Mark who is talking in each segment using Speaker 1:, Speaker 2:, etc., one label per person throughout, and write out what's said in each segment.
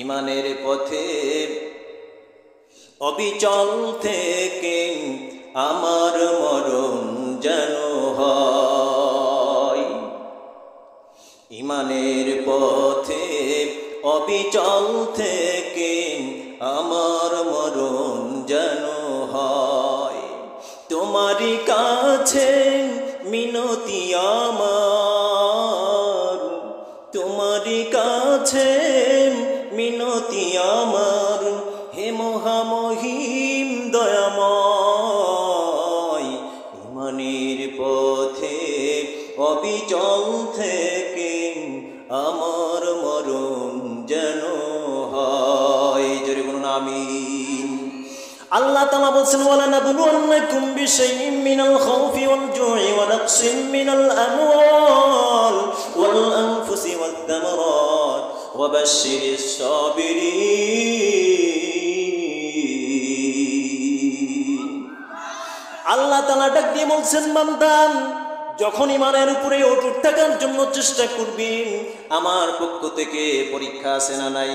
Speaker 1: ইমানের পথে অবিচল থেকে আমার মরণ যেন হয়। ইমানের পথে অবিচল থেকে আমার মরণ যেন হয়। তোমারই কাছে মিনতি আমার, তোমারই কাছে মিনতি আমার, হে মহামহিম দয়াময়। ইমানের পথে অবিচল থেকে আমার মরণ যেন হয়। জোরে বলুন আমিন। আল্লাহ তাআলা বলেন ওয়ালানাবলুওয়ান্নাকুম বিশাইইম মিনাল খাউফি ওয়াল জু'i ওয়া নাকসিম মিনাল আমওয়াল ওয়াল আনফুসি ওয়াত তামারাত ওয়া বাশশিরিস সাবিরিন। আল্লাহ তাআলা ডাক দিয়ে বলছেন, বান্দা যখন ইমানের উপরে অটুট থাকার জন্য চেষ্টা করবি, আমার পক্ষ থেকে পরীক্ষা আছে না নাই?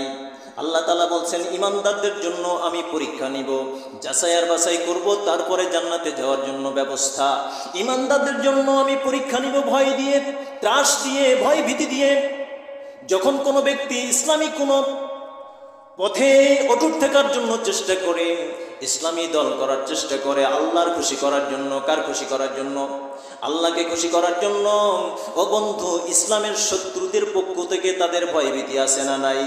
Speaker 1: আল্লাহ তাআলা বলছেন ইমানদারদের জন্য আমি পরীক্ষা নিব, যাচাই আর বাছাই করব, তারপরে জান্নাতে যাওয়ার জন্য ব্যবস্থা। ইমানদারদের জন্য আমি পরীক্ষা নিব ভয় দিয়ে, ত্রাস দিয়ে, ভয় ভীতি দিয়ে। যখন কোনো ব্যক্তি ইসলামী কোনো পথে অটুট থাকার জন্য চেষ্টা করে, ইসলামী দল করার চেষ্টা করে, আল্লাহর খুশি করার জন্য, কার খুশি করার জন্য? আল্লাহকে খুশি করার জন্য। ও বন্ধু, ইসলামের শত্রুদের পক্ষ থেকে তাদের ভয়ভীতি আছে না নাই?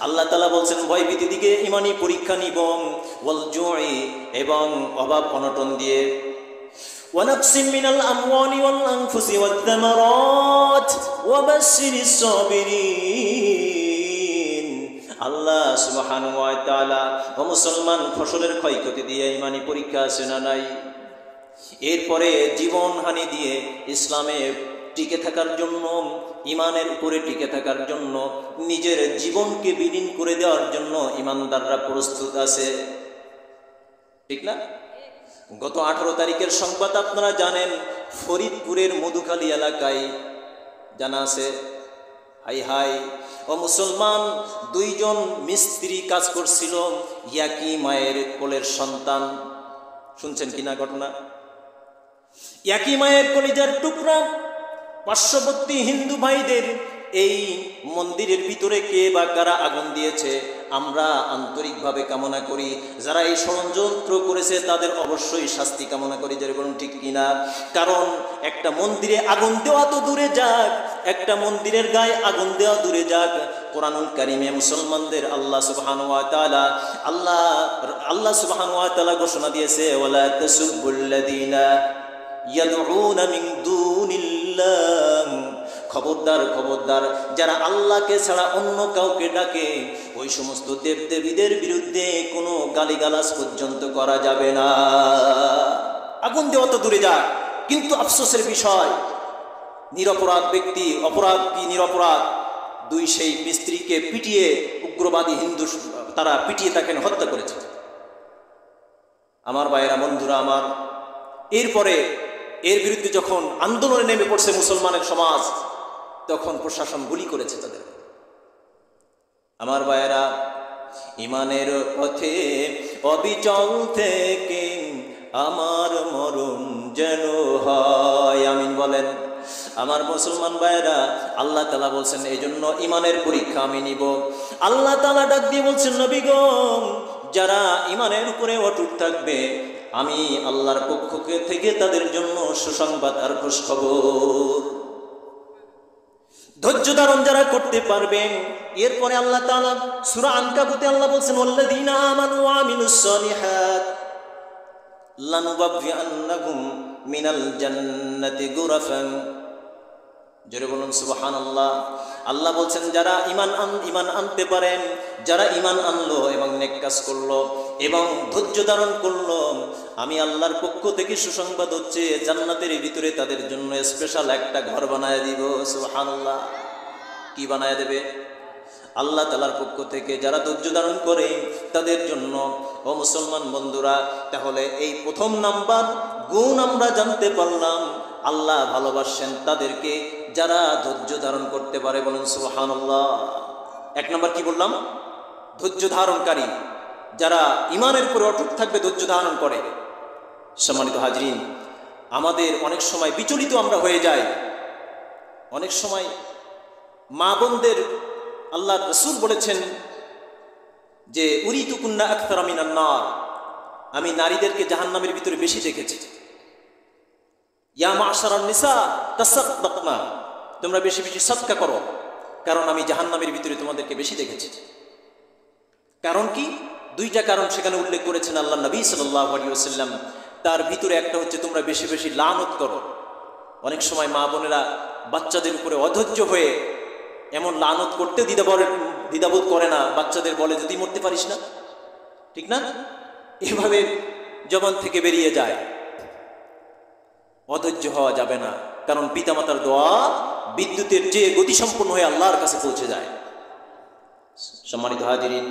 Speaker 1: আল্লাহ তাআলা বলছেন ভয়ভীতি দিকে ইমানি পরীক্ষা নিব, ওয়াল জু'i এবং অভাব অনটন দিয়ে, ওয়া নাকসিম মিনাল আমওয়ালি ওয়াল আনফুসি ওয়াত তামারাত ওয়া বাশশিরিস সাবিরিন। আল্লাহ সুবহানাহু ওয়া তাআলা ও মুসলমান ফসলের ক্ষয়ক্ষতি দিয়ে ইমানি পরীক্ষা আছে না নাই? এরপরে জীবনহানি দিয়ে ইসলামে টিকে থাকার জন্য, ইমানের উপরে টিকে থাকার জন্য, নিজের জীবনকে বিলীন করে দেওয়ার জন্য ইমানদাররা প্রস্তুত আছে, ঠিক না? গত 18 তারিখের সংবাদ আপনারা জানেন, ফরিদপুরের মধুখালী এলাকায় জানা আছে, হাই হাই ও মুসলমান, 2 জন মিস্ত্রি কাজ করছিল, একই মায়ের কোলের সন্তান। শুনছেন কিনা ঘটনা? একই মায়ের কলিজার টুকরা। পার্শ্ববর্তী হিন্দু ভাইদের এই মন্দিরের ভিতরে কে বা কারা আগুন দিয়েছে আমরা আন্তরিকভাবে কামনা করি। যারা এই ষড়যন্ত্র করেছে তাদের অবশ্যই শাস্তি কামনা করি, যারা বলুন ঠিক কিনা? কারণ একটা মন্দিরে আগুন দেওয়া তো দূরে যাক, একটা মন্দিরের গায়ে আগুন দেওয়া দূরে যাক, কোরআনুল কারিমে মুসলমানদের আল্লাহ সুবহানাহু ওয়া তাআলা ঘোষণা দিয়েছে, ওয়ালা তাসুবুল্লাযীনা ইয়াদউনা মিন দুনিল্লাহ। খবরদার খবরদার, যারা আল্লাহকে ছাড়া অন্য কাউকে ডাকে, ওই সমস্ত দেবদেবীদের বিরুদ্ধে কোনো গালিগালাজ পর্যন্ত করা যাবে না। আগুন দেওয়া তো দূরে যাক, কিন্তু আফসোসের বিষয়, নিরপরাধ ব্যক্তি, অপরাধ কি নিরপরাধ, 2 সেই মিস্ত্রিকে পিটিয়ে উগ্রবাদী হিন্দু তারা পিটিয়ে তাকে হত্যা করেছে। আমার ভাইয়েরা, বন্ধুরা আমার, এরপরে এর বিরুদ্ধে যখন আন্দোলনে নেমে পড়ছে মুসলমানের সমাজ, তখন প্রশাসন গুলি করেছে তাদের। আমার ভাইয়েরা, ইমানের পথে অবিচল থেকে আমার মরণ যেন হয়। আমিন বলেন। আমার মুসলমান ভাইয়েরা, আল্লাহ তাআলা বলছেন এই জন্য ইমানের পরীক্ষা আমি নিব। আল্লাহ তাআলা ডাক দিয়ে বলছেন, নবী গো, যারা ইমানের উপরে অটুট থাকবে, আমি আল্লাহর পক্ষ থেকে তাদের জন্য সুসংবাদ আর খুশ খবর। ধৈর্য ধারণ যারা করতে পারবেন। এরপরে আল্লাহ তাআলা সূরা আনকাবুতে আল্লাহ বলছেন, ওয়াল্লাযীনা আমানু ওয়া আমিলুস সালিহাত লানুবাব্বিআন্নাহুম মিনাল জান্নাতি গুরাফান। জোরে বলুন সুবহানাল্লাহ। আল্লাহ বলছেন যারা ঈমান আনতে পারেন, যারা ঈমান আনলো এবং নেক কাজ করলো এবং ধৈর্য ধারণ করলো, আমি আল্লাহর পক্ষ থেকে সুসংবাদ হচ্ছে জান্নাতের ভিতরে তাদের জন্য স্পেশাল একটা ঘর বানায় দিব। সুবহানাল্লাহ। কি বানায় দেবে? আল্লাহ তাআলার পক্ষ থেকে যারা ধৈর্য ধারণ করে তাদের জন্য। ও মুসলমান বন্ধুরা, তাহলে এই প্রথম নাম্বার গুণ আমরা জানতে পারলাম, আল্লাহ ভালোবাসেন তাদেরকে যারা ধৈর্য ধারণ করতে পারে। বলুন সুবহানাল্লাহ। 1 নাম্বার কি বললাম? ধৈর্য ধারণকারী, যারা ইমানের উপরে অটুট থাকবে, ধৈর্য ধারণ করে। সম্মানিত হাজরিন, আমাদের অনেক সময় বিচলিত আমরা হয়ে যাই। অনেক সময় মা বোনদের আল্লাহর রাসূল বলেছেন যে উরিতুকুন্না আকতারা মিনান নার, আমি নারীদেরকে জাহান্নামের ভিতরে বেশি দেখেছি। ইয়া মাশারান নিসা তাসাদদাকনা, তোমরা বেশি বেশি সদকা করো, কারণ আমি জাহান্নামের ভিতরে তোমাদেরকে বেশি দেখেছি। কারণ কি? দুইটা কারণ সেখানে উল্লেখ করেছেন আল্লাহ নবী সাল্লাল্লাহু আলাইহি ওয়াসাল্লাম। তার ভিতরে একটা হচ্ছে তোমরা বেশি বেশি লানত করো। অনেক সময় মা বোনেরা বাচ্চাদের উপরে অধৈর্য হয়ে এমন লানত করতে দ্বিধাবোধ করে না, বাচ্চাদের বলে যদি মরতে পারিস না, ঠিক না, এভাবে জবান থেকে বেরিয়ে যায়। অধৈর্য হওয়া যাবে না, কারণ পিতামাতার দোয়া বিদ্যুতের চেয়ে গতিসম্পন্ন হয়ে আল্লাহর কাছে পৌঁছে যায়। সম্মানিত হাজিরিন,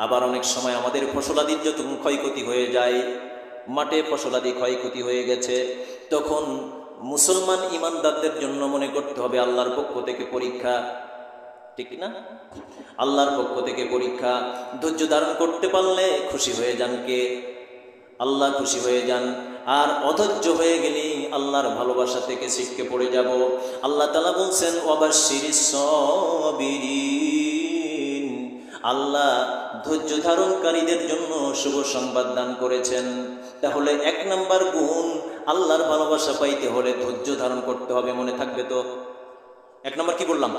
Speaker 1: আবার অনেক সময় আমাদের ফসলাদির যখন ক্ষয়ক্ষতি হয়ে যায়, মাঠে ফসলাদি ক্ষয়ক্ষতি হয়ে গেছে, তখন মুসলমান ইমানদারদের জন্য মনে করতে হবে আল্লাহর পক্ষ থেকে পরীক্ষা, ঠিক না? আল্লাহর পক্ষ থেকে পরীক্ষা। ধৈর্য ধারণ করতে পারলে খুশি হয়ে যান কে? আল্লাহ খুশি হয়ে যান। আর অধৈর্য হয়ে গেলেই আল্লাহর ভালোবাসা থেকে ছিটকে পড়ে যাব। আল্লাহ তাআলা বলছেন ওয়াবাশশিরিস সাবিরিন, আল্লাহ ধৈর্য ধারণকারীদের জন্য শুভ সংবাদ দান করেছেন। তাহলে 1 নাম্বার গুণ, আল্লাহর ভালোবাসা পাইতে হলে ধৈর্য ধারণ করতে হবে। মনে থাকবে তো? 1 নাম্বার কি বললাম?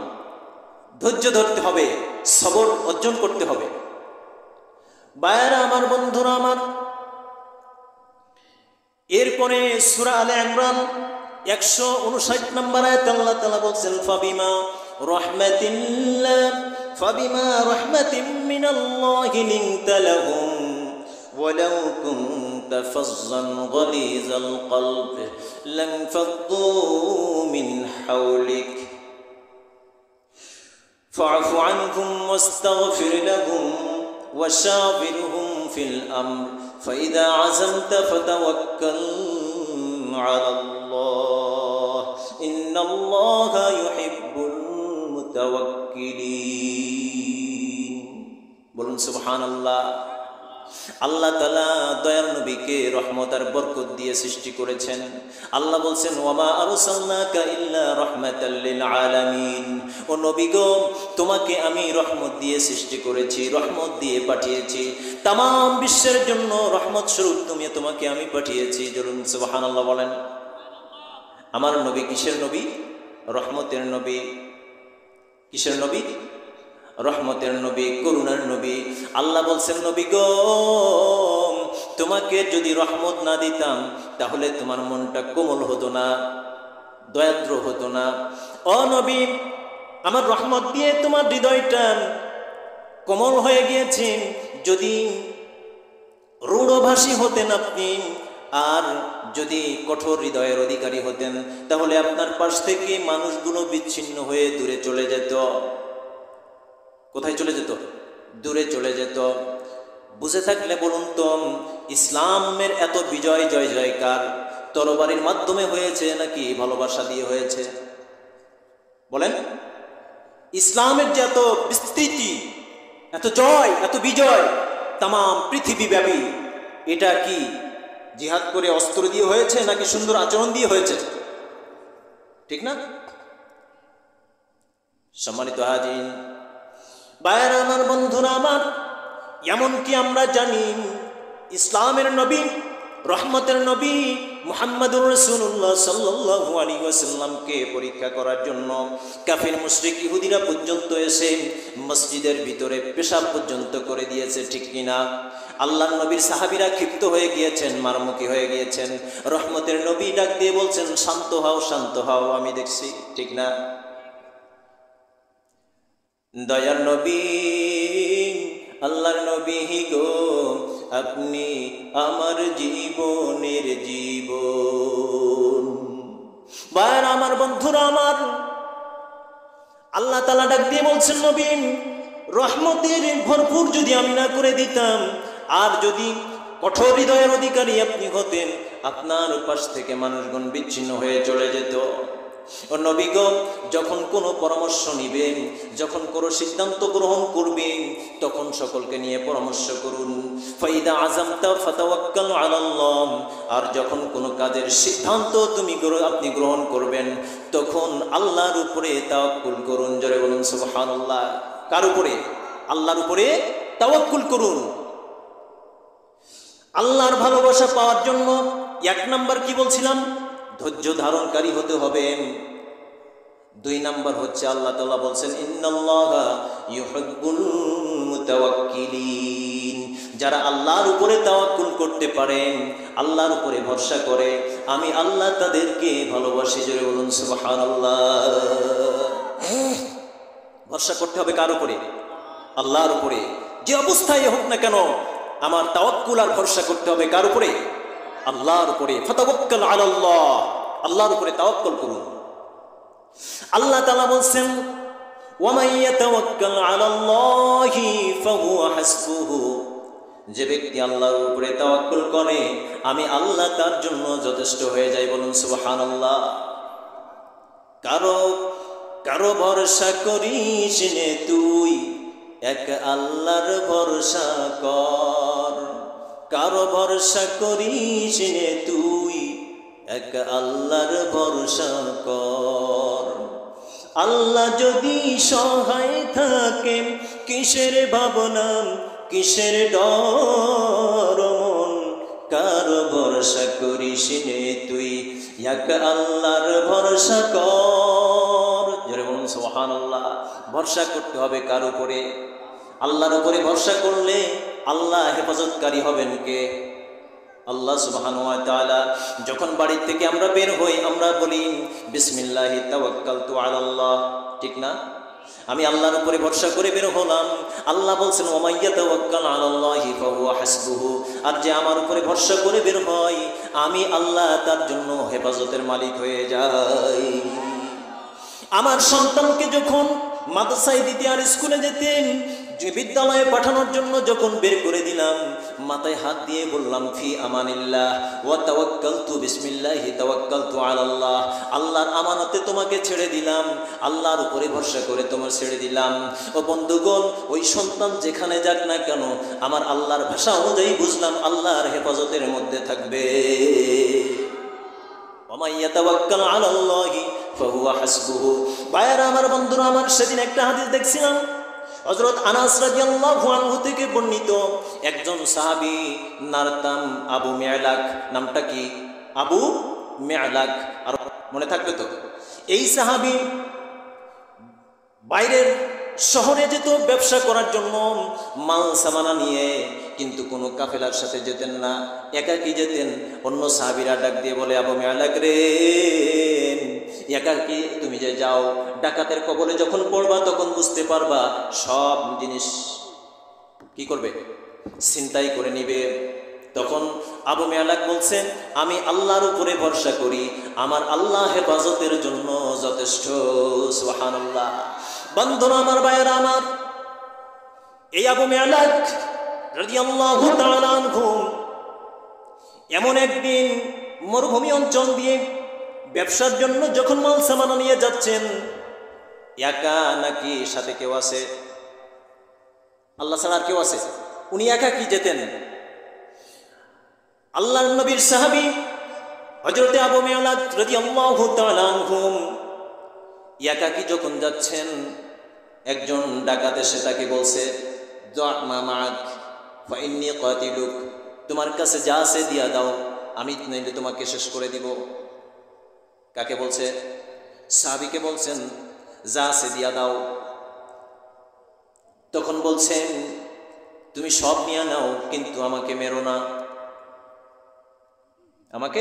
Speaker 1: ধৈর্য ধরতে হবে, সবর অর্জন করতে হবে। ভাইয়েরা আমার, বন্ধুরা আমার, এরপরে সূরা আলে ইমরান 159 নম্বর আয়াতে আল্লাহ তাআলা বলছেন ফাবিমা রাহমাতিন মিনাল্লাহি লিনতা লাহুম ওয়ালাউ কুনতা ফাজ্জান গালিজাল কলব লানফাদ্দু মিন হাওলিক ফা'ফু আনহুম ওয়াস্তাগফির লাহুম ওয়াশাবিরহুম ফিল আমর فإذا عزمت فتوكل على الله إن الله يحب المتوكلين। বলুন সুবহানাল্লাহ। আল্লাহ তাআলা দয়ার নবীকে রহমত আর বরকত দিয়ে সৃষ্টি করেছেন। আল্লাহ বলছেন ওয়ামা আরসালনাকা ইল্লা রাহমাতাল লিল আলামিন, ও নবী গো, তোমাকে আমি রহমত দিয়ে সৃষ্টি করেছি, রহমত দিয়ে পাঠিয়েছি, तमाम বিশ্বের জন্য রহমত স্বরূপ তোমাকে আমি পাঠিয়েছি। বলুন সুবহানাল্লাহ বলেন। আমার নবী কিসের নবী? রহমতের নবী। কিসের নবী? রহমতের নবী, করুণার নবী। আল্লাহ বলছেন নবী গো, তোমাকে যদি রহমত না দিতাম তাহলে তোমার মনটা কোমল হতো না, দয়াদ্র হতো না। ও নবী, আমার রহমত দিয়ে তোমার হৃদয়টা কোমল হয়ে গিয়েছে। যদি রূঢ়ভাষী হতেন আপনি, আর যদি কঠোর হৃদয়ের অধিকারী হতেন, তাহলে আপনার পাশ থেকে মানুষগুলো বিচ্ছিন্ন হয়ে দূরে চলে যেত। কোথায় চলে যেত? দূরে চলে যেত। বুঝে থাকলে বলুন তো, ইসলামের এত বিজয় জয় জয়কার তরবারির মাধ্যমে হয়েছে নাকি ভালোবাসা দিয়ে হয়েছে? বলেন। ইসলামের যে এত বিস্তৃতি, এত জয়, এত বিজয় তাম পৃথিবীব্যাপী, এটা কি জিহাদ করে অস্ত্র দিয়ে হয়েছে নাকি সুন্দর আচরণ দিয়ে হয়েছে? ঠিক না? সম্মানিত হাজির, ভাইয়েরা আমার, বন্ধুরা আমার, এমনকি আমরা জানি ইসলামের নবী, রহমতের নবী মুহাম্মদুর রাসূলুল্লাহ সাল্লাল্লাহু আলাইহি ওয়াসাল্লামকে পরীক্ষা করার জন্য কাফির মুশরিক ইহুদিরা পর্যন্ত এসে মসজিদের ভিতরে পেশাব পর্যন্ত করে দিয়েছে, ঠিক কিনা? আল্লাহর নবীর সাহাবীরা ক্ষিপ্ত হয়ে গিয়েছেন, মারমুখী হয়ে গিয়েছেন। রহমতের নবী ডাক দিয়ে বলছেন শান্ত হও, শান্ত হও, আমি দেখছি, ঠিক না? দয়ার নবী, আল্লাহর নবী গো, আপনি আমার জীবনের জীবন। ভাইরা আমার, বন্ধুরা আমার, আল্লাহ তাআলা ডাক দিয়ে বলছেন নবী, রহমতের ভরপুর যদি আমি না করে দিতাম, আর যদি কঠোর হৃদয়ের অধিকারী আপনি হতেন, আপনার পাশ থেকে মানুষগণ বিচ্ছিন্ন হয়ে চলে যেত। ও নবী গো, যখন কোনো পরামর্শ নিবেন, যখন কোনো সিদ্ধান্ত গ্রহণ করবেন, তখন সকলকে নিয়ে পরামর্শ করুন। ফাইদা আযামতা ফাতাওয়াক্কাল আলাল্লাহ, আর যখন কোনো কাজের সিদ্ধান্ত আপনি গ্রহণ করবেন, তখন আল্লাহর উপরে তাওয়াক্কুল করুন। জোরে বলুন সুবহানাল্লাহ। কার উপরে? আল্লাহর উপরে তাওয়াক্কুল করুন। আল্লাহর ভালোবাসা পাওয়ার জন্য 1 নাম্বার কি বলছিলাম? ধৈর্য ধারণকারী হতে হবে। 2 নাম্বার হচ্ছে আল্লাহ তাআলা বলছেন ইন্নাল্লাহা ইউহিব্বুল মুতাওয়াক্কিলিন, যারা আল্লাহর উপরে তাওয়াক্কুল করতে পারেন, আল্লাহর উপরে ভরসা করে, আমি আল্লাহ তাদেরকে ভালোবাসি। জোরে বলুন সুবহানাল্লাহ। ভরসা করতে হবে কার উপরে? আল্লাহর উপরে। যে অবস্থায় হোক না কেন আমার তাওয়াক্কুল আর ভরসা করতে হবে কার উপরে? আল্লাহর উপরে। ফাতাওয়াক্কাল আলাল্লাহ, আল্লাহর উপরে তাওয়াক্কুল করুন। আল্লাহ তাআলা বলছেন ওয়া মান ইয়াতাওয়াক্কাল আলাল্লাহি ফাহুয়া হাসবুহু, যে ব্যক্তি আল্লাহর উপরে তাওয়াক্কুল করে আমি আল্লাহ তার জন্য যথেষ্ট হয়ে যাই। বলুন সুবহানাল্লাহ। কারো ভরসা করিস নে তুই, এক আল্লাহর ভরসা কর। কারো ভরসা করিস নে তুই, এক আল্লাহর ভরসা কর। আল্লাহ যদি সহায় থাকে কিসের ভাবনা, কিসের ডর মন। কারো ভরসা করিস নে তুই, এক আল্লাহর ভরসা কর। জোরে বলুন সুবহানাল্লাহ। ভরসা করতে হবে কার উপরে? আল্লাহর উপরে ভরসা করলে আল্লাহ হেফাজতকারী হবেন কে? আল্লাহ সুবহানাহু ওয়া তাআলা। যখন বাড়ি থেকে আমরা বের হই আমরা বলি বিসমিল্লাহি তাওয়াক্কালতু আলাল্লাহ, ঠিক না? আমি আল্লাহর উপরে ভরসা করে বের হলাম। আল্লাহ বলছেন ওয়া মান ইয়াতাওয়াক্কাল আলাল্লাহি ফাহুয়া হাসবুহু, আর যে আমার উপরে ভরসা করে বের হয় আমি আল্লাহ তার জন্য হেফাজতের মালিক হয়ে যাই। আমার সন্তানকে যখন মাদ্রাসায় দিতে আর স্কুলে যেতেন, যে বিদ্যালয়ে পাঠানোর জন্য যখন বের করে দিলাম, মাথায় হাত দিয়ে বললাম ফি আমানিল্লাহ ওয়া তাওয়াক্কালতু বিসমিল্লাহি তাওয়াক্কালতু আলাল্লাহ, আল্লাহর আমানতে তোমাকে ছেড়ে দিলাম, আল্লাহর উপরে ভরসা করে তোমার ছেড়ে দিলাম। ও বন্ধুগণ, ওই সন্তান যেখানে যাক না কেন আমার আল্লাহর ভাষা অনুযায়ী বুঝলাম আল্লাহর হেফাজতের মধ্যে থাকবে। ওয়া মান ইয়াতাওয়াক্কাল আলাল্লাহি ফাহুয়া হাসবুহু। ভাইরা আমার, বন্ধুরা আমার, সেদিন একটা হাদিস দেখছিলাম হযরত আনাস রাদিয়াল্লাহু আনহু থেকে বর্ণিত। একজন সাহাবী নারতাম আবু মিআলাক, নামটা কি? আবু মিআলাক, আর মনে থাকবে তো? এই সাহাবী বাইরের শহরে যেত ব্যবসা করার জন্য মাল সামানা নিয়ে, কিন্তু কোনো কাফেলার সাথে যেতেন না, একাকী যেতেন। অন্য সাহাবীরা ডাক দিয়ে বলে আবু মিআলাক রে, একাকী তুমি যে যাও, ডাকাতের কবলে যখন পড়বা তখন বুঝতে পারবা সব জিনিস কি করবে? ছিনতাই করে নিবে। তখন আবু মিআলাক বলছেন আমি আল্লাহর উপরে ভরসা করি, আমার আল্লাহ হেফাজতের জন্য যথেষ্ট। সুবহানাল্লাহ। বন্ধুরা আমার, ভাইয়েরা আমার, এই আবু মিআলাক রাদিয়াল্লাহু তাআলা আনহু এমন একদিন মরুভূমি অঞ্চল দিয়ে ব্যবসার জন্য যখন মাল সামানা নিয়ে যাচ্ছেন, একা নাকি সাথে কেউ আছে? আল্লাহ ছাড়া আর কেউ আছে? উনি একাকী যেতেন। আল্লাহর নবীর সাহাবী হযরতে আবু মিআলাক রাদিয়াল্লাহু তাআলা আনহু একাকী যখন যাচ্ছেন, একজন ডাকাত এসে তাকে বলছে যা মা মাক ফা ইন্নী কাতিলুক, তোমার কাছে যা আছে দিয়া দাও, আমি নইলে তোমাকে শেষ করে দিব। কাকে বলছে? সাহাবীকে বলছেন যা আছে দিয়া দাও। তখন বলছেন তুমি সব নিয়ে নাও, কিন্তু আমাকে মেরো না, আমাকে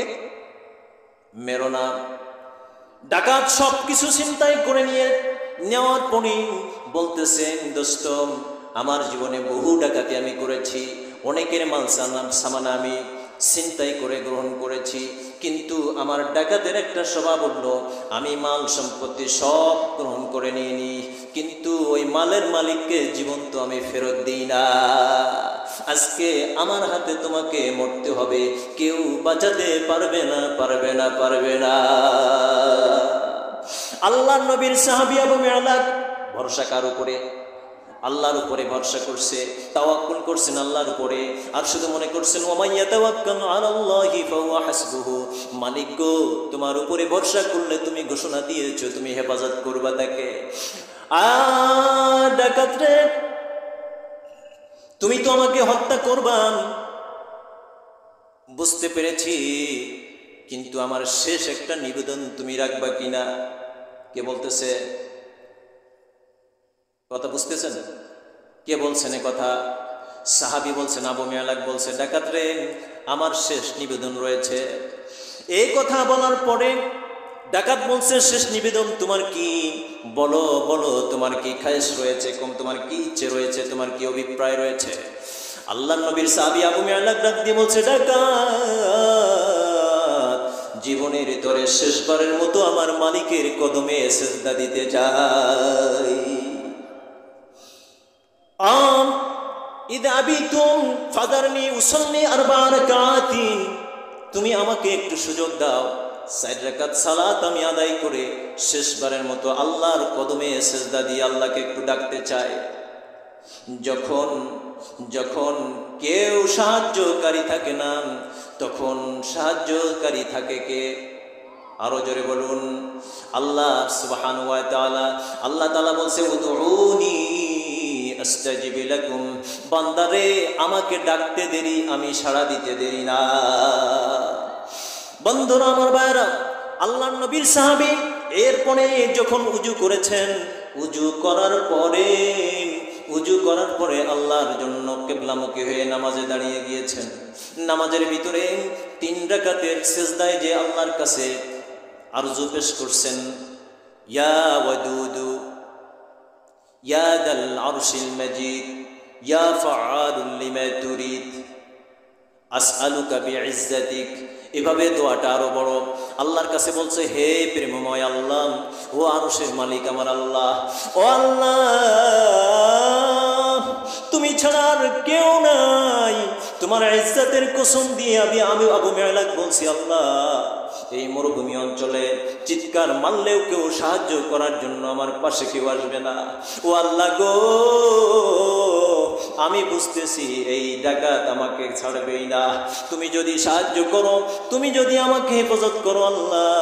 Speaker 1: মেরো না। ডাকাত সব কিছু ছিনতাই করে নিয়ে নেওয়ার পরই বলতেছেন দোস্ত, আমার জীবনে বহু ডাকাতি আমি করেছি, অনেকের মাল সামানা আমি ছিনতাই করে গ্রহণ করেছি, কিন্তু আমার ডাকাতের একটা স্বভাব হলো আমি মাল সম্পত্তি সব গ্রহণ করে নিয়ে নিই, কিন্তু ওই মালের মালিককে জীবন্ত আমি ফেরত দিই না। আজকে আমার হাতে তোমাকে মরতে হবে, কেউ বাঁচাতে পারবে না, পারবে না, পারবে না। আল্লাহর নবীর সাহাবী আবু মিআলাক ভরসা কার উপরে? আল্লাহর উপরে ভরসা করছে, তাওয়াক্কুল করছেন আল্লাহর উপরে, আর শুধু মনে করছেন ওয়া মান ইয়াতাওয়াক্কাল আলাল্লাহি ফাহুয়া হাসবুহু, মালিক গো তোমার উপরে ভরসা করলে তুমি ঘোষণা দিয়েছো তুমি হেফাজত করবা তাকে। ডাকাত রে, তুমি তো আমাকে হত্যা করবা বুঝতে পেরেছি, কিন্তু আমার শেষ একটা নিবেদন তুমি রাখবা কিনা? কে বলতেছে কথা? বুঝতেছেন কে বলছেন কথা? সাহাবী বলছেন, আবু মিআলাক বলছে, ডাকাত রে আমার শেষ নিবেদন রয়েছে। এই কথা বলার পরে ডাকাত বলছে, শেষ নিবেদন তোমার কি? বলো বলো, তোমার কি খায়েশ রয়েছে, তোমার কি ইচ্ছে রয়েছে, তোমার কি অভিপ্রায় রয়েছে? আল্লাহর নবীর সাহাবী আবু মিআলাক ডাক দিয়ে বলছে, ডাকাত জীবনের ভিতরে শেষবারের মতো আমার মালিকের কদমে সিজদা দিতে চাই। ইদা আবিতুম ফাদারনি উসাল্লি আরবা রাকাতিন, তুমি আমাকে একটু সুযোগ দাও, 4 রাকাত সালাত আমি আদায় করে শেষবারের মতো আল্লাহর কদমে সিজদা দিয়ে আল্লাহকে একটু ডাকতে চাই। যখন যখন কেউ সাহায্যকারী থাকে না, তখন সাহায্যকারী থাকে কে? আরো জোরে বলুন, আল্লাহ সুবহানাহু ওয়া তাআলা। আল্লাহ তাআলা বলছে, উদউনি আস্তাজিব লাকুম, বান্দারে আমাকে ডাকতে দেরি, আমি সাড়া দিতে দেরি না। বন্ধুরা আমার ভাইরা, আল্লাহর নবীর সাহাবী এরপরে যখন উজু করেছেন, উজু করার পরে আল্লাহর জন্য কিবলামুখী হয়ে নামাজে দাঁড়িয়ে গিয়েছেন। নামাজের ভিতরে 3 রাকাতের সিজদায় যে আল্লাহর কাছে আরজু পেশ করছেন, ইয়া ওয়াদুদু ইয়া দাল আরশিল মাজিদ ইয়া ফাআলুল লিমা তুরিদ আসআলুকা বিইজ্জাতিক, এভাবে দোয়াটা আরো বড়। আল্লাহর কাছে বলছে, হে প্রেমময় আল্লাহ, ও আরশের মালিক আমার আল্লাহ, ও আল্লাহ তুমি ছাড়া আর কেউ নাই, তোমার ইজ্জতের কসম দিয়ে আমি আবু মিআলাক বলছি, আল্লাহ এই মরুভূমি অঞ্চলে চিৎকার মারলেও কেউ সাহায্য করার জন্য আমার পাশে কেউ আসবে না। ও আল্লাহ গো, আমি বুঝতেছি এই ডাকাত আমাকে ছাড়বেই না, তুমি যদি সাহায্য করো, তুমি যদি আমাকে হেফাজত করো আল্লাহ,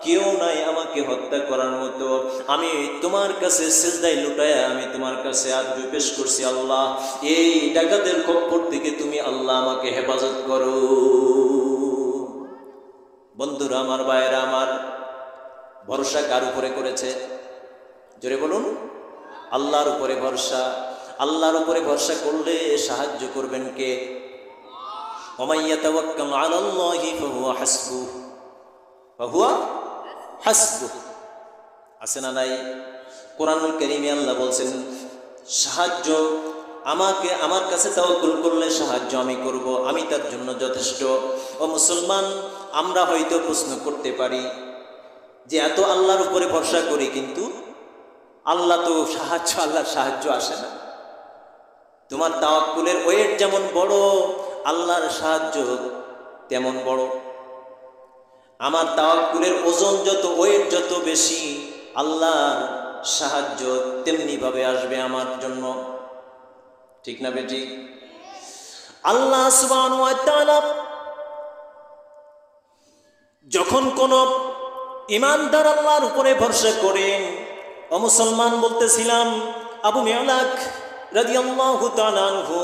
Speaker 1: কেউ নাই আমাকে হত্যা করার মতো। আমি তোমার কাছে সিজদায় লুটায়া আমি তোমার কাছে আরজু পেশ করছি, আল্লাহ এই ডাকাতের খপ্পর থেকে তুমি আল্লাহ আমাকে হেফাজত করো। বন্ধুরা আমার, ভাইয়েরা আমার, ভরসা কার উপরে করেছে? জোরে বলুন, আল্লাহর উপরে ভরসা। আল্লাহর উপরে ভরসা করলে সাহায্য করবেন কে? ওয়া মান ইয়াতাওয়াক্কাল আলাল্লাহি ফাহুয়া হাসবুহ, ফাহুয়া হাসবুহ। আছে না নাই? কোরআনুল কারীমে আল্লাহ বলছেন, সাহায্য আমাকে, আমার কাছে তাওয়াক্কুল করলে সাহায্য আমি করব, আমি তার জন্য যথেষ্ট। ও মুসলমান, আমরা হয়তো প্রশ্ন করতে পারি যে এত আল্লাহর উপরে ভরসা করি, কিন্তু আল্লাহ তো সাহায্য, আল্লাহর সাহায্য আসে না। তোমার তাওয়াক্কুলের ওয়েট যেমন বড়, আল্লাহর সাহায্য তেমন বড়। আমার তাওয়াক্কুলের ওজন যত, ওয়েট যত বেশি, আল্লাহর সাহায্য তেমনি ভাবে আসবে আমার জন্য। ঠিক না বেটি? আল্লাহ সুবহানাহু ওয়া তাআলা যখন কোন ঈমানদার আল্লাহর উপরে ভরসা করেন, ও মুসলমান বলতেছিলাম, আবু মিআলাক রাদিয়াল্লাহু তাআলা আনহু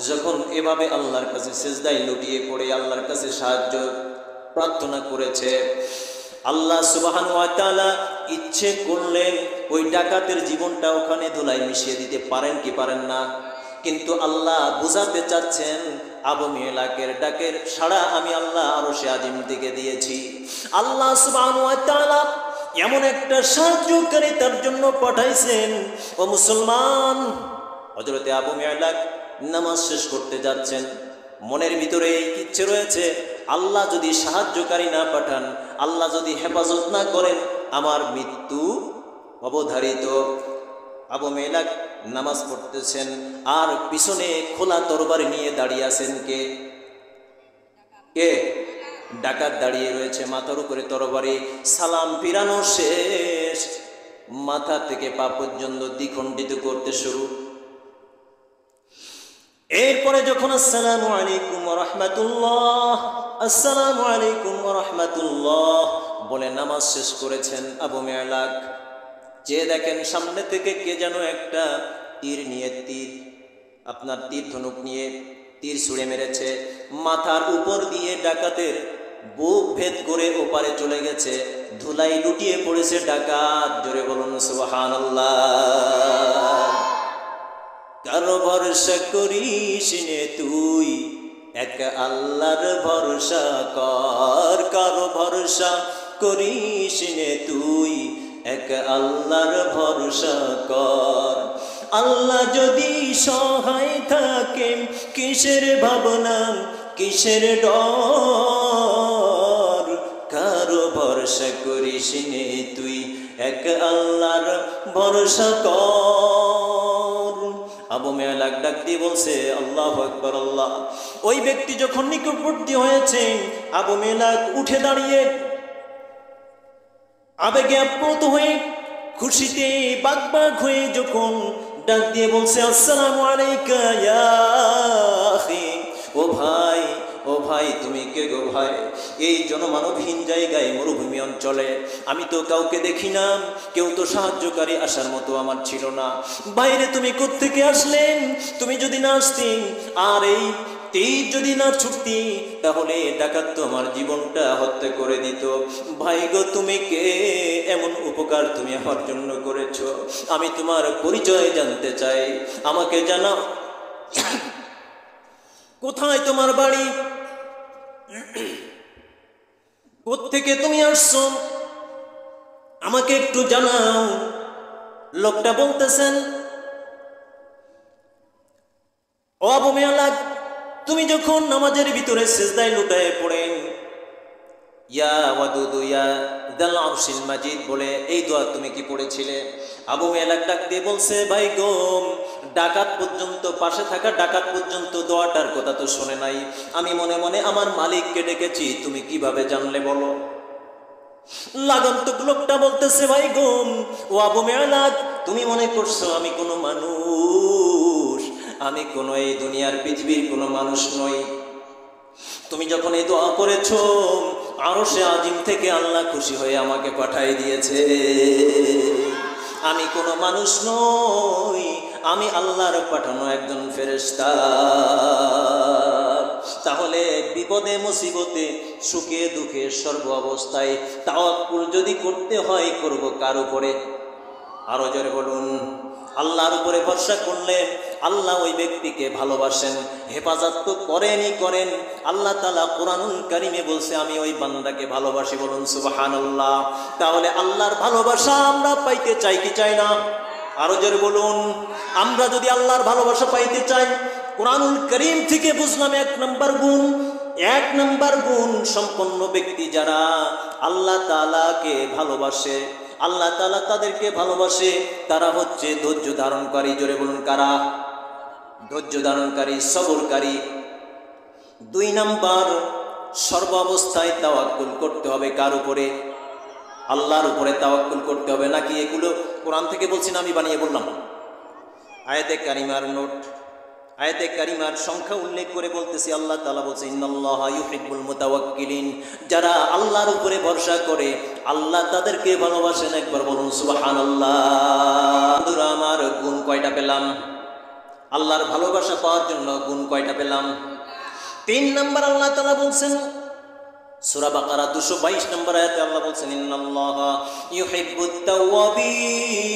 Speaker 1: যখন এভাবে আল্লাহর কাছে সিজদায় লুটিয়ে পড়ে আল্লাহর কাছে সাহায্য প্রার্থনা করেছে, আল্লাহ সুবহানাহু ওয়া তাআলা ইচ্ছে করলেন ওই ডাকাতের জীবনটা ওখানে ধুলায় মিশিয়ে দিতে পারেন কি পারেন না? কিন্তু আল্লাহ বুঝাতে চাচ্ছেন, আবু মিআলাকের ডাকের সাড়া আমি আল্লাহ আরশে আজিম থেকে দিয়েছি। আল্লাহ সুবহানাহু ওয়া তাআলা এমন একটা সাহায্যকারী তার জন্য পাঠাইছেন। ও মুসলমান, হযরতে আবু মিআলাক নামাজ শেষ করতে যাচ্ছেন, মনের ভিতরে এই ইচ্ছে রয়েছে, আল্লাহ যদি সাহায্যকারী না পাঠান, আল্লাহ যদি হেফাজত না করেন, আমার মৃত্যু অবধারিত। আবু মিআলাক নামাজ পড়তেছেন, আর পিছনে খোলা তরবারি নিয়ে দাঁড়িয়ে আছেন কে? কে? ডাকাত দাঁড়িয়ে রয়েছে, মাথার উপরে তরবারি, সালাম ফিরানো শেষ, মাথা থেকে পা পর্যন্ত দ্বিখণ্ডিত করতে শুরু। এরপরে যখন আসসালামু আলাইকুম ওয়া রাহমাতুল্লাহ, আসসালামু আলাইকুম ওয়া রাহমাতুল্লাহ বলে নামাজ শেষ করেছেন, আবু মেলাক যে দেখেন সামনে থেকে কে যেন একটা তীর নিয়ে, আপনার তীর ধনুক নিয়ে তীর ছুঁড়ে মেরেছে, মাথার উপর দিয়ে ডাকাতের বুক ভেদ করে ওপারে চলে গেছে, ধুলাই লুটিয়ে পড়েছে ডাকাত। জোরে বলুন সুবহানাল্লাহ। কারো ভরসা করিস নে তুই, এক আল্লাহর ভরসা কর। কারো ভরসা করিস নে তুই, এক আল্লাহর ভরসা কর। আল্লাহ যদি সহায় থাকে, কিসের ভাবনা কিসের ডর। কারো ভরসা করিস নে তুই, এক আল্লাহর ভরসা কর। আবু মেলাক ডাক দিয়ে বলছে আল্লাহু আকবার আল্লাহ। ওই ব্যক্তি যখন নিকটবর্তী হয়েছে, আবু মেলাক উঠে দাঁড়িয়ে আবেগে আপ্লুত হয়ে, খুশিতে বাগবাগ হয়ে যখন ডাক দিয়ে বলছে আসসালামু আলাইকা ইয়া আখি, ও ভাই, ও ভাই তুমি কে গো ভাই? এই জনমানবহীন জায়গায়, মরুভূমি অঞ্চলে আমি তো কাউকে দেখি না, কেউ তো সাহায্যকারী আসার মতো আমার ছিল না। বাইরে তুমি কোত্থেকে আসলেন? তুমি যদি না আসতেন আর এই তীর যদি না ছুটতি, তাহলে ডাকাত তো আমার জীবনটা হত্যা করে দিত। ভাই গো তুমি কে? এমন উপকার তুমি আমার জন্য করেছো, আমি তোমার পরিচয় জানতে চাই, আমাকে জানাও। কোথায় তোমার বাড়ি? কোত্থেকে তুমি আসছো? আমাকে একটু জানাও। লোকটা বলতেছেন ও আবু মেলাক, তুমি যখন নামাজের ভিতরে সিজদায় লুটায়ে পড়েন, ইয়া ওয়াদুদু ইয়া দাল আরশিল মাজিদ বলে এই দোয়া তুমি কি পড়েছিলে? আবু মেলাক ডাক দিয়ে বলছে ভাই গো, ডাকাত পর্যন্ত, পাশে থাকা ডাকাত পর্যন্ত দোয়াটার কথা তো শুনে নাই, আমি মনে মনে আমার মালিককে ডেকেছি, তুমি কিভাবে জানলে বলো? লাগান্তক লোকটা বলতেছে ভাই গো, ও আবু মেলাক, তুমি মনে করছো আমি কোনো মানুষ? আমি কোনো এই দুনিয়ার পৃথিবীর কোনো মানুষ নই। তুমি যখন এই দোয়া করেছো, আরশে আজিম থেকে আল্লাহ খুশি হয়ে আমাকে পাঠিয়ে দিয়েছে। আমি কোনো মানুষ নই, আমি আল্লাহর পাঠানো একজন ফেরেশতা। তাহলে বিপদে মুসিবতে, সুখে দুঃখে, সর্ব অবস্থায় তাওয়াক্কুল যদি করতে হয়, করব কার উপরে? আরো জোরে বলুন। আল্লাহর উপরে ভরসা করলে আল্লাহ ওই ব্যক্তিকে ভালোবাসেন, হেফাজত তো করেনই করেন। আল্লাহ তাআলা কোরআনুল কারীমে বলছে আমি ওই বান্দাকে ভালোবাসি। বলুন সুবহানাল্লাহ। তাহলে আল্লাহর ভালোবাসা আমরা পাইতে চাই কি চাই না? আরো জোরে বলুন। আমরা যদি আল্লাহর ভালোবাসা পাইতে চাই, কোরআনুল কারীম থেকে বুঝলাম এক নম্বর গুণ সম্পন্ন ব্যক্তি যারা আল্লাহ তাআলাকে ভালোবাসে, আল্লাহ তাআলা তাদেরকে ভালোবাসে, তারা হচ্ছে ধৈর্য ধারণকারী। জোরে বলুন কারা? ধৈর্য ধারণকারী, সবরকারী। 2 নাম্বার, সর্ব অবস্থায় তাওয়াক্কুল করতে হবে কার উপরে? আল্লাহর উপরে তাওয়াক্কুল করতে হবে। নাকি এগুলো কোরআন থেকে বলছি না, আমি বানিয়ে বললাম? আয়াতে কারিমার নোট, আয়াতে কারিমার সংখ্যা উল্লেখ করে বলতেছি, আল্লাহ তাআলা বলছে ইন্নাল্লাহা ইউহিব্বুল মুতাওয়াক্কিলিন। যারা আল্লাহর উপরে ভরসা করে আল্লাহ তাদেরকে ভালোবাসেন। একবার বলুন সুবহানাল্লাহ। বন্ধুরা আমার, গুণ কয়টা পেলাম? আল্লাহর ভালোবাসা পাওয়ার জন্য গুণ কয়টা পেলাম? 3 নাম্বার আল্লাহ তাআলা বলছেন সূরা বাকারা 222 নম্বর আয়াতে আল্লাহ বলছেন ইন্নাল্লাহা ইউহিব্বুত তাওয়াবিন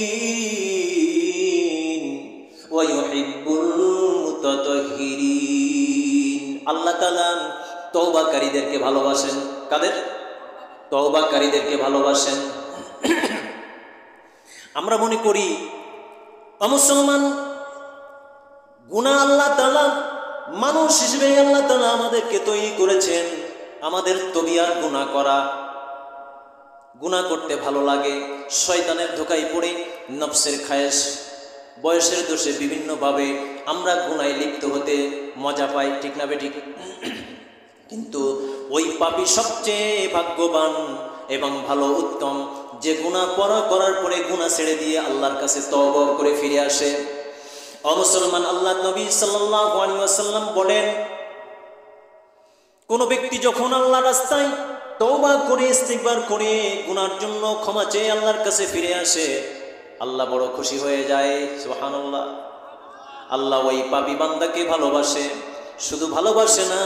Speaker 1: ওয়া ইউহিব্বুল মুতাতাহহিরিন। আল্লাহ তাআলা তওবাকারীদেরকে ভালোবাসেন। কাদের? তওবাকারীদেরকে ভালোবাসেন। আমরা মনে করি মুসলমান, গুনাহ আল্লাহ তাআলা, মানুষ হিসেবে আল্লাহ তাআলা আমাদেরকে তৈরি করেছেন, আমাদের তবিয়ার গুনাহ করা, গুনাহ করতে ভালো লাগে। শয়তানের ধোঁকায় পড়ে, নফসের খায়েশ, বয়সের দোষে বিভিন্নভাবে আমরা গুনাহে লিপ্ত হতে মজা পাই। ঠিক না বেঠিক? কিন্তু ওই পাপী সবচেয়ে ভাগ্যবান এবং ভালো উত্তম, যে গুনাহ করার পরে গুনাহ ছেড়ে দিয়ে আল্লাহর কাছে তওবা করে ফিরে আসে। ও মুসলমান, আল্লাহর নবী সাল্লাল্লাহু আলাইহি ওয়াসাল্লাম বলেন, কোন ব্যক্তি যখন আল্লাহর রাস্তায় তওবা করে ইস্তিগফার করে গুনার জন্য ক্ষমা চেয়ে আল্লাহর কাছে ফিরে আসে, আল্লাহ বড় খুশি হয়ে যায়। সুবহানাল্লাহ। আল্লাহ ওই পাপী বান্দাকে ভালোবাসে। শুধু ভালোবাসে না,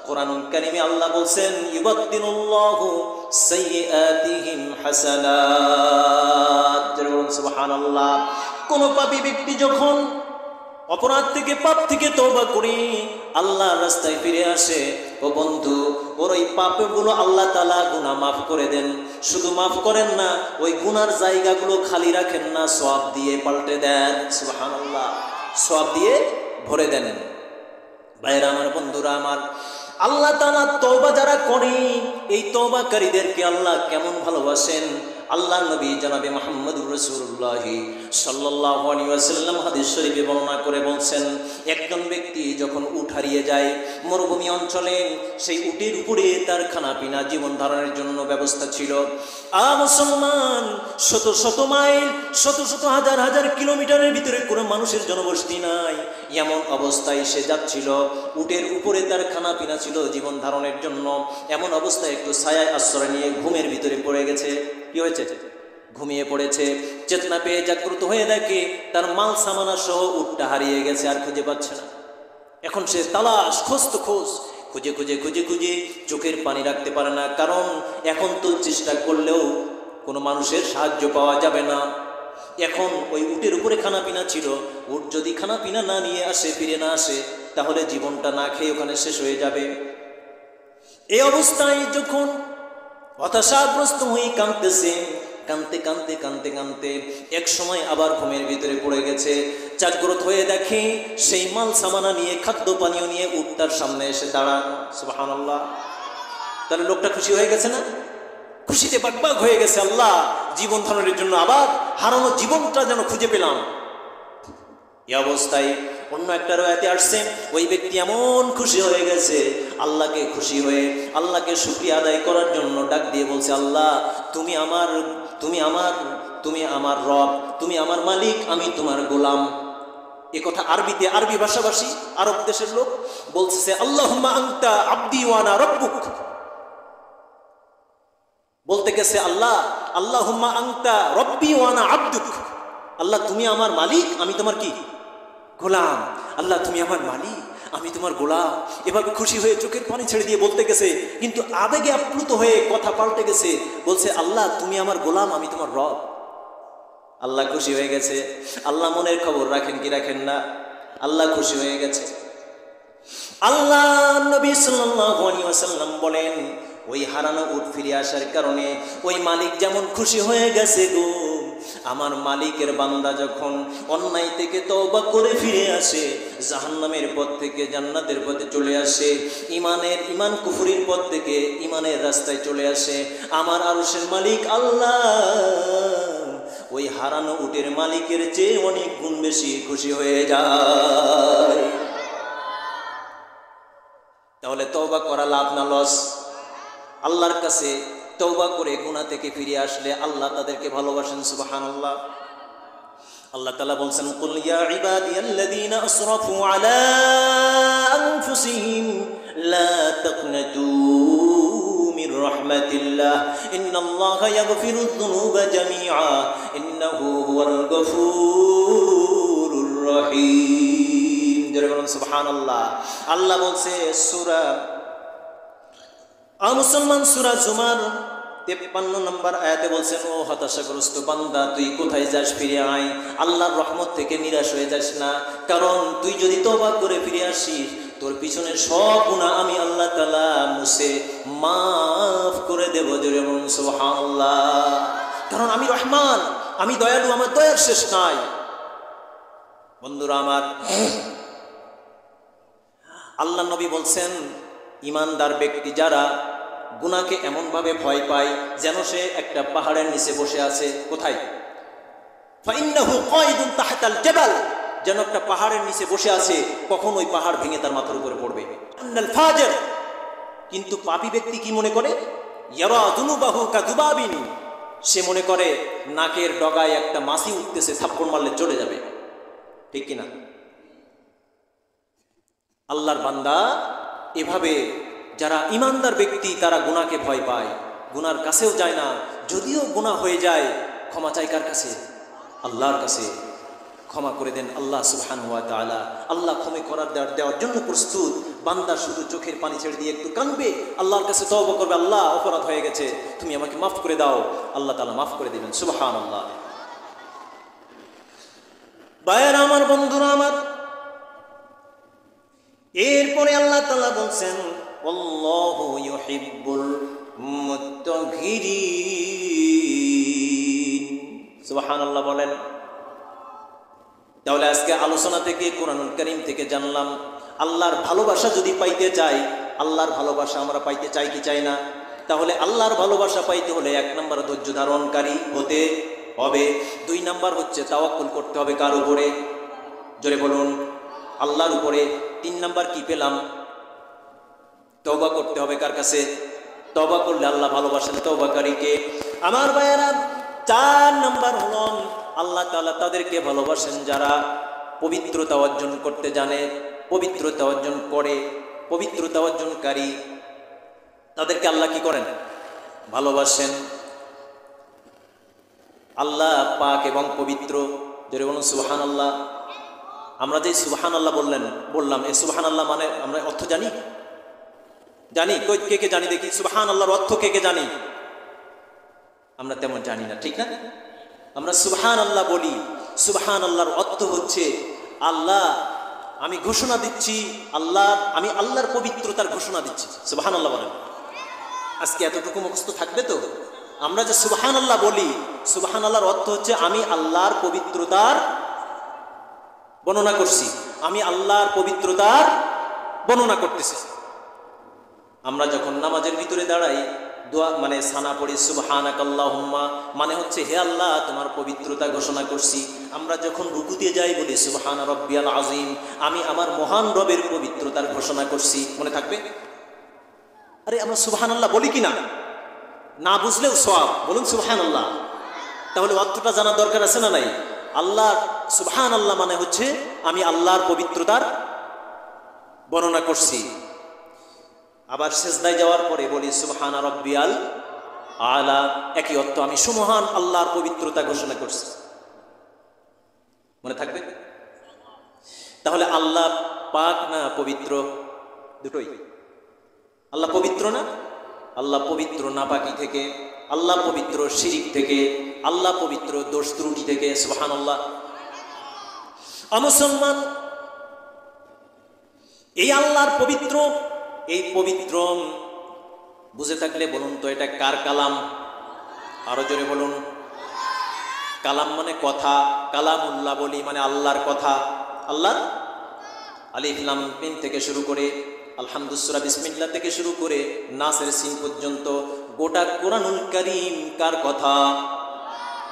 Speaker 1: কোরআনুল কারীমে আল্লাহ বলছেন, ইউবাদদিলুল্লাহু সাইয়্যাতিহিম হাসানাত। সুবহানাল্লাহ। কোন পাপী ব্যক্তি যখন অপরাধ থেকে, পাপ থেকে তওবা করে আল্লাহর রাস্তায় ফিরে আসে, ও বন্ধু, ওর ওই পাপগুলো আল্লাহ তাআলা গুনাহ মাফ করে দেন। শুধু মাফ করেন না, ওই গুনার জায়গাগুলো খালি রাখেন না, সওয়াব দিয়ে পাল্টে দেন। সুবহানাল্লাহ। সওয়াব দিয়ে ভরে দেন। ভাইরা আমার, বন্ধুরা আমার, আল্লাহ তাআলা তওবা যারা করে, এই তওবাকারীদেরকে আল্লাহ কেমন ভালোবাসেন। আল্লাহর নবী জনাবে মুহাম্মদুর রাসূলুল্লাহ সাল্লাল্লাহু আলাইহি ওয়াসাল্লাম হাদিস শরীফে বর্ণনা করে বলছেন, একজন ব্যক্তি যখন উট হারিয়ে যায় মরুভূমি অঞ্চলে, সেই উটের উপরে তার খানাপিনা জীবন ধারণের জন্য ব্যবস্থা ছিল। মুসলমান, শত শত মাইল, শত শত হাজার হাজার কিলোমিটারের ভিতরে কোনো মানুষের জনবসতি নাই, এমন অবস্থায় সে যাচ্ছিল। উটের উপরে তার খানাপিনা ছিল জীবন ধারণের জন্য। এমন অবস্থায় একটু ছায়ায় আশ্রয় নিয়ে ঘুমের ভিতরে পড়ে গেছে। কি হয়েছে? ঘুমিয়ে পড়েছে। চেতনা পেয়ে জাগ্রত হয়ে দেখে তার মাল সামানা সহ উটটা হারিয়ে গেছে, আর খুঁজে পাচ্ছে না। এখন সে তালাশ, খোঁজ খুঁজে খুঁজে খুঁজে খুঁজে চোখের পানি রাখতে পারে না, কারণ এখন তো চেষ্টা করলেও কোনো মানুষের সাহায্য পাওয়া যাবে না। এখন ওই উটের উপরে খানাপিনা ছিল, উট যদি খানাপিনা না নিয়ে আসে, ফিরে না আসে, তাহলে জীবনটা না খেয়ে ওখানে শেষ হয়ে যাবে। এই অবস্থায় যখন হতাশাগ্রস্ত হয়ে কাঁদতেছে, কাঁদতে কাঁদতে কাঁদতে কাঁদতে এক সময় আবার ঘুমের ভিতরে পড়ে গেছে। জাগ্রত হয়ে দেখে সেই মাল সামানা নিয়ে, খাদ্য পানীয় নিয়ে উট তার সামনে এসে দাঁড়ান। সুবহানাল্লাহ। তাহলে লোকটা খুশি হয়ে গেছে না? খুশিতে বাগবাগ হয়ে গেছে। আল্লাহ, জীবন ধারণের জন্য আবার হারানো জীবনটা যেন খুঁজে পেলাম। এই অবস্থায় অন্য একটা রয়াতে আসছে, ওই ব্যক্তি এমন খুশি হয়ে গেছে, আল্লাহকে খুশি হয়ে আল্লাহকে শুকরিয়া আদায় করার জন্য ডাক দিয়ে বলছে, আল্লাহ, তুমি আমার রব, তুমি আমার মালিক, আমি তোমার গোলাম। এ কথা আরবিতে, আরবি ভাষাভাষী আরব দেশের লোক বলছে, আল্লাহুম্মা আনতা আবদি ওয়া আনা রাব্বুক। বলতে গেছে, আল্লাহ, আল্লাহুম্মা আনতা রব্বি ওয়া আনা আবদুক। আল্লাহ, তুমি আমার মালিক, আমি তোমার কি? গোলাম। আল্লাহ, তুমি আমার মালিক, আমি তোমার গোলাম। এভাবে খুশি হয়ে চোখের পানি ছেড়ে দিয়ে বলতে গেছে, কিন্তু আবেগে আপ্লুত হয়ে কথা পাল্টে গেছে, বলছে, আল্লাহ, তুমি আমার গোলাম, আমি তোমার রব। আল্লাহ খুশি হয়ে গেছে। আল্লাহ মনের খবর রাখেন কি রাখেন না? আল্লাহ খুশি হয়ে গেছে। আল্লাহ নবী সাল্লাল্লাহু আলাইহি ওয়াসাল্লাম বলেন, ওই হারানো উট ফিরে আসার কারণে ওই মালিক যেমন খুশি হয়ে গেছে গো, আমার মালিকের বান্দা যখন অন্যায় থেকে তওবা করে ফিরে আসে, জাহান্নামের পথ থেকে জান্নাতের পথে চলে আসে, ইমান কুফরির পথ থেকে ইমানের রাস্তায় চলে আসে, আমার আরশের মালিক আল্লাহ ওই হারানো উটের মালিকের চেয়ে অনেক গুণ বেশি খুশি হয়ে যায়। তাহলে তওবা করা লাভ না লস? আল্লাহর কাছে তওবা করে গুনাহ থেকে ফিরে আসলে আল্লাহ তাদেরকে ভালোবাসেন। সুবহানাল্লাহ। আল্লাহ তাআলা বলছেন, কুল ইয়া ইবাদিয়াল্লাযীনা আসরাফু আলা আনফুসিহিম লা তাকনাতু মির রাহমাতিল্লাহ ইন্নাল্লাহা ইয়াগফিরুয যুনুবা জামিআ ইন্নাহু হুয়াল গফুরুর রহিম। জোরে বলুন সুবহানাল্লাহ। আল্লাহ বলছে সূরা মুসলমান সূরা জুমার 53 নম্বর আয়াতে বলছেন, ও হতাশাগ্রস্ত বান্দা, তুই কোথায় যাস? ফিরে আয়, আল্লাহর রহমত থেকে নিরাশ হয়ে যাস না, কারণ তুই যদি তওবা করে ফিরে আসিস, তোর পিছনের সব গুনাহ আমি আল্লাহ তাআলা মুছে মাফ করে দেব। জোরে বলুন সুবহানাল্লাহ। কারণ আমি রহমান, আমি দয়ালু, আমার দয়ার শেষ নাই। বন্ধুরা আমার, আল্লাহ নবী বলছেন, ইমানদার ব্যক্তি যারা গুনাহকে এমনভাবে ভয় পায় যেন সে একটা পাহাড়ের নিচে বসে আছে। কোথায়? ফাইন্নাহু কায়িদুন তাহতাল জাবাল, যেন একটা পাহাড়ের নিচে বসে আছে, কখন ওই পাহাড় ভেঙে তার মাথার উপরে পড়বে। আন্নাল ফাজির, কিন্তু পাপী ব্যক্তি কি মনে করে? ইয়ারা যুনুবাহু কাযুবাবিন, সে মনে করে নাকের ডগায় একটা মাছি উঠতেছে, থাপ্পড় মারলে চলে যাবে। ঠিক কিনা? আল্লাহর বান্দা এভাবে, যারা ইমানদার ব্যক্তি তারা গুনাহকে ভয় পায়, গুনার কাছেও যায় না। যদিও গুনাহ হয়ে যায়, ক্ষমা চাই কার কাছে? আল্লাহর কাছে। ক্ষমা করে দেন আল্লাহ সুবহানাহু ওয়া তাআলা। আল্লাহ ক্ষমা করার দেওয়ার জন্য প্রস্তুত। বান্দা শুধু চোখের পানি ছেড়ে দিয়ে একটু কাঁদবে, আল্লাহর কাছে তওবা করবে, আল্লাহ অপরাধ হয়ে গেছে, তুমি আমাকে মাফ করে দাও। আল্লাহ তাআলা মাফ করে দিবেন। সুবহানাল্লাহ। ভাইয়েরা আমার, বন্ধুরা আমার, এরপরে আল্লাহ তাআলা বলছেন আল্লাহু ইউহিব্বুল মুত্তাহিরিন। সুবহানাল্লাহ বলেন। তাহলে আজকে আলোচনা থেকে, কোরআনুল কারীম থেকে জানলাম, আল্লাহর ভালোবাসা যদি পাইতে চাই, আল্লাহর ভালোবাসা আমরা পাইতে চাই কি চাই না? তাহলে আল্লাহর ভালোবাসা পাইতে হলে 1 নম্বর ধৈর্য ধারণকারী হতে হবে। 2 নম্বর হচ্ছে তাওয়াক্কুল করতে হবে কার উপরে? জোরে বলুন, আল্লাহর উপরে। 3 নম্বর কি পেলাম? তওবা করতে হবে কার কাছে? তওবা করলে আল্লাহ ভালোবাসেন তওবাকারীকে। আমার ভাইয়েরা, 4 নম্বর হলো আল্লাহ তাআলা তাদেরকে ভালোবাসেন যারা পবিত্রতা অর্জন করতে জানে, পবিত্রতা অর্জন করে, পবিত্রতা অর্জনকারী, তাদেরকে আল্লাহ কি করেন? ভালোবাসেন। আল্লাহ পাক এবং পবিত্র। যদি বলুন সুবহানাল্লাহ। আমরা যে সুবহানাল্লাহ বললাম, এই সুবহানাল্লাহ মানে আমরা অর্থ জানি? জানি? কে কে জানি দেখি সুবহানাল্লাহর অর্থ কে কে জানি? আমরা তেমন জানি না, ঠিক না? আমরা সুবহানাল্লাহ বলি, সুবহানাল্লাহর অর্থ হচ্ছে আল্লাহ, আমি ঘোষণা দিচ্ছি, আল্লাহ, আমি আল্লাহর পবিত্রতার ঘোষণা দিচ্ছি। সুবহানাল্লাহ বলেন। আজকে এতটুকু মুখস্থ থাকবে তো? আমরা যে সুবহানাল্লাহ বলি, সুবহানাল্লাহর অর্থ হচ্ছে আমি আল্লাহর পবিত্রতার বর্ণনা করছি, আমি আল্লাহর পবিত্রতার বর্ণনা করতেছি। আমরা যখন নামাজের ভিতরে দাঁড়াই, দোয়া মানে সানা পড়ি সুবহানাকাল্লাহুম্মা, মানে হচ্ছে হে আল্লাহ তোমার পবিত্রতা ঘোষণা করছি। আমরা যখন রুকুতে যাই বলি সুবহানা রাব্বিয়াল আযীম, আমি আমার মহান রবের পবিত্রতার ঘোষণা করছি। মনে থাকবে? আরে আমরা সুবহানাল্লাহ বলি কিনা? না বুঝলেও সওয়াব, বলুন সুবহানাল্লাহ। তাহলে অর্থটা জানার দরকার আছে না নাই? আল্লাহ সুবহানাল্লাহ মানে হচ্ছে আমি আল্লাহর পবিত্রতার বর্ণনা করছি। আবার সিজদায় যাওয়ার পরে বলি সুবহানা রাব্বিয়াল আলা, একই অর্থ, আমি সুমহান আল্লাহর পবিত্রতা ঘোষণা করছি। মনে থাকবে? তাহলে আল্লাহ পাক না পবিত্র? দুটোই। আল্লাহ পবিত্র না? আল্লাহ পবিত্র নাপাকি থেকে, আল্লাহ পবিত্র শিরিক থেকে, আল্লাহ পবিত্র দোষ ত্রুটি থেকে। সুবহানাল্লাহ। মুসলমান, এই আল্লাহর পবিত্র, এই পবিত্র বুঝে থাকলে বলুন তো এটা কার কালাম? আরো জোরে বলুন। কালাম মানে কথা, কালামুল্লাহ বলি মানে আল্লাহর কথা। আল্লাহ আলিফ লাম মিম থেকে শুরু করে আলহামদুলিল্লাহ সূরা বিসমিল্লাহ থেকে শুরু করে নাসের সিন পর্যন্ত গোটা কোরআনুল কারীম কার কথা?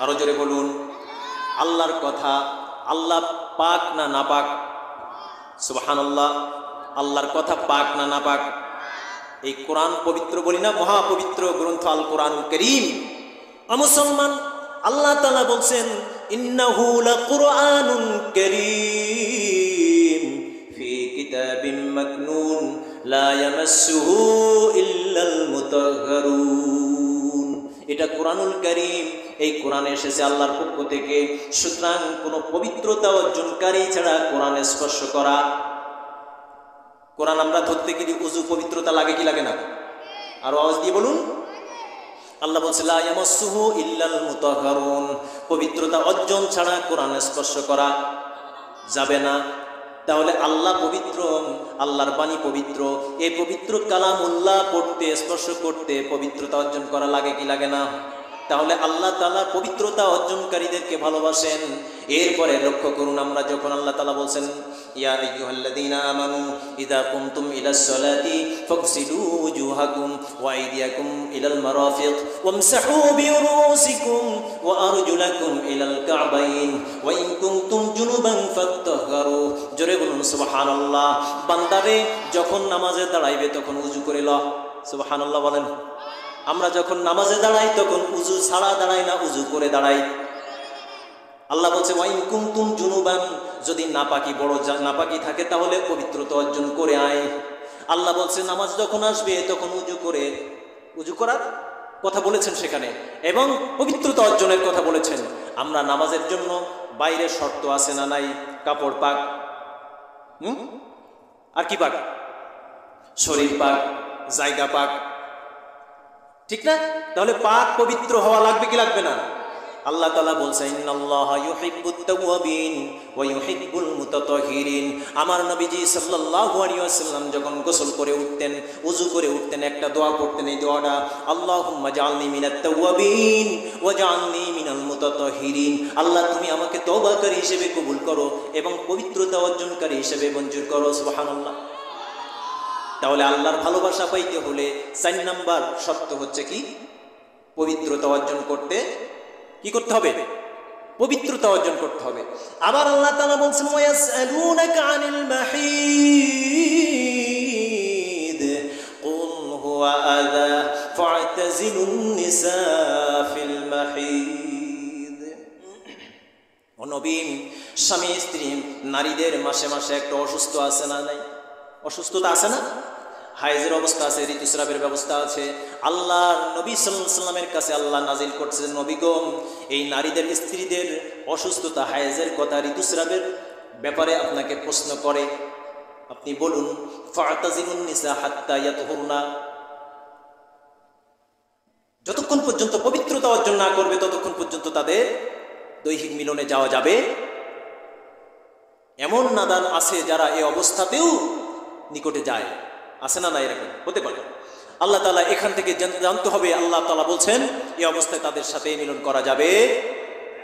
Speaker 1: আরো জোরে বলুন। আল্লাহর কথা। আল্লাহ পাক না নাপাক? সুবহানাল্লাহ। আল্লাহর কথা পাক না নাপাক? এই কোরআন পবিত্র বলি না, মহাপবিত্র গ্রন্থ আল কোরআনুল কারীম। মুসলমান, আল্লাহ তাআলা বলছেন ইন্নাহু লাকুরআনুন কারীম ফি কিতাবিম মাকনুন লা ইয়ামাসসুহু ইল্লাল মুতাহহারুন। এটা কোরআনুল কারীম, এই কোরআনে এসেছে আল্লাহর পক্ষ থেকে, সুতরাং কোনো পবিত্রতা অর্জনকারী ছাড়া কোরআনে স্পর্শ করা। কোরআন আমরা ধরতে গেলে উযু পবিত্রতা লাগে কি লাগে না? আর আওয়াজ দিয়ে বলুন। আল্লাহ বলছে লা ইয়ামাসসুহু ইল্লাল মুতাহহারুন, পবিত্রতা অর্জন ছাড়া কোরআন স্পর্শ করা যাবে না। তাহলে আল্লাহ পবিত্র, আল্লাহর বাণী পবিত্র, এই পবিত্র কালামুল্লাহ পড়তে, স্পর্শ করতে পবিত্রতা অর্জন করা লাগে কি লাগে না? তাহলে আল্লাহ তাআলা পবিত্রতা অর্জনকারীদেরকে ভালোবাসেন। এরপরে লক্ষ্য করুন, আমরা যখন আল্লাহ তাআলা বলছেন ইয়া আইয়ুহাল্লাযীনা আমানু ইযা কুমতুম ইলাস সালাতি ফাগসিলু ওয়ুজুহাকুম ওয়া আইদিয়াকুম ইলাল মারাফিক ওয়ামসাহু বিরুসিকুম ওয়া আরজুলাকুম ইলাল কা'বাইন ওয়া ইন কুনতুম জুনুবান ফাত্তাহহারু। জোরে বলুন সুবহানাল্লাহ। বান্দারে যখন নামাজে দাঁড়াইবে তখন ওযু করে লও। সুবহানাল্লাহ বলেন। আমরা যখন নামাজে দাঁড়াই তখন ওযু ছাড়া দাঁড়াই না, ওযু করে দাঁড়াই। আল্লাহ বলছে ওয়া ইন কুনতুম জুনুবান, যদি নাপাকি বড় নাপাকি থাকে তাহলে পবিত্রতা অর্জন করে আয়। আল্লাহ বলছে নামাজ যখন আসবে তখন ওযু করে, ওযু করার কথা বলেছেন সেখানে, এবং পবিত্রতা অর্জনের কথা বলেছেন। আমরা নামাজের জন্য বাইরে শর্ত আছে না নাই? কাপড় পাক, আর কি পাক? শরীর পাক, জায়গা পাক, ঠিক না? তাহলে পাক পবিত্র হওয়া লাগবে কি লাগবে না? আল্লাহ তাআলা বলছেন ইন্নাল্লাহা ইউহিব্বুত তাওয়াবিন ওয়া ইউহিব্বুল মুতাতাহহিরিন। আমার নবীজি সাল্লাল্লাহু আলাইহি ওয়াসাল্লাম যখন গোসল করে উঠতেন, ওযু করে উঠতেন, একটা দোয়া পড়তেন। এই দোয়াটা আল্লাহুম্মা জাআলনি মিনাত তাওয়াবিন ওয়া জাআলনি মিনাল মুতাতাহহিরিন। আল্লাহ তুমি আমাকে তওবাকারী হিসেবে কবুল করো এবং পবিত্রতা অর্জনকারী হিসেবে মঞ্জুর করো। সুবহানাল্লাহ। তাহলে আল্লাহর ভালোবাসা পাইতে হলে 4 নাম্বার শর্ত হচ্ছে কি? পবিত্রতা অর্জন করতে কি করতে হবে? পবিত্রতা অর্জন করতে হবে। আবার আল্লাহ তাআলা বলছেন ওয়ায়াসআলুনাকা আনিল মাহিদ কুল হুয়া আযা ফা'তাজিলুন নিসা ফিল মাহিদ। ও নবী, স্বামী স্ত্রী নারীদের মাসে মাসে একটা অসুস্থ আছে না নাই? অসুস্থতা আছে না? হায়েজের অবস্থা আছে, ঋতুস্রাবের ব্যবস্থা আছে। আল্লাহ নবী সাল্লাল্লাহু আলাইহি ওয়াসাল্লামের কাছে আল্লাহ নাজিল করছেন, নবী গো, এই নারীদের স্ত্রীদের অসুস্থতা, হায়েজের কথা, ঋতুস্রাবের ব্যাপারে আপনাকে প্রশ্ন করে, আপনি বলুন ফা'তাজিলুন নিসা হাত্তা ইয়াতহুরনা। যতক্ষণ পর্যন্ত পবিত্রতা অর্জন না করবে ততক্ষণ পর্যন্ত তাদের দৈহিক মিলনে যাওয়া যাবে। এমন নাদান আছে যারা এই অবস্থাতেও নিকটে যায়, আছে না? না, এরকম হতে পারে। আল্লাহ তাআলা এখান থেকে জানতে হবে, আল্লাহ তাআলা বলছেন এই অবস্থায় তাদের সাথে মিলন করা যাবে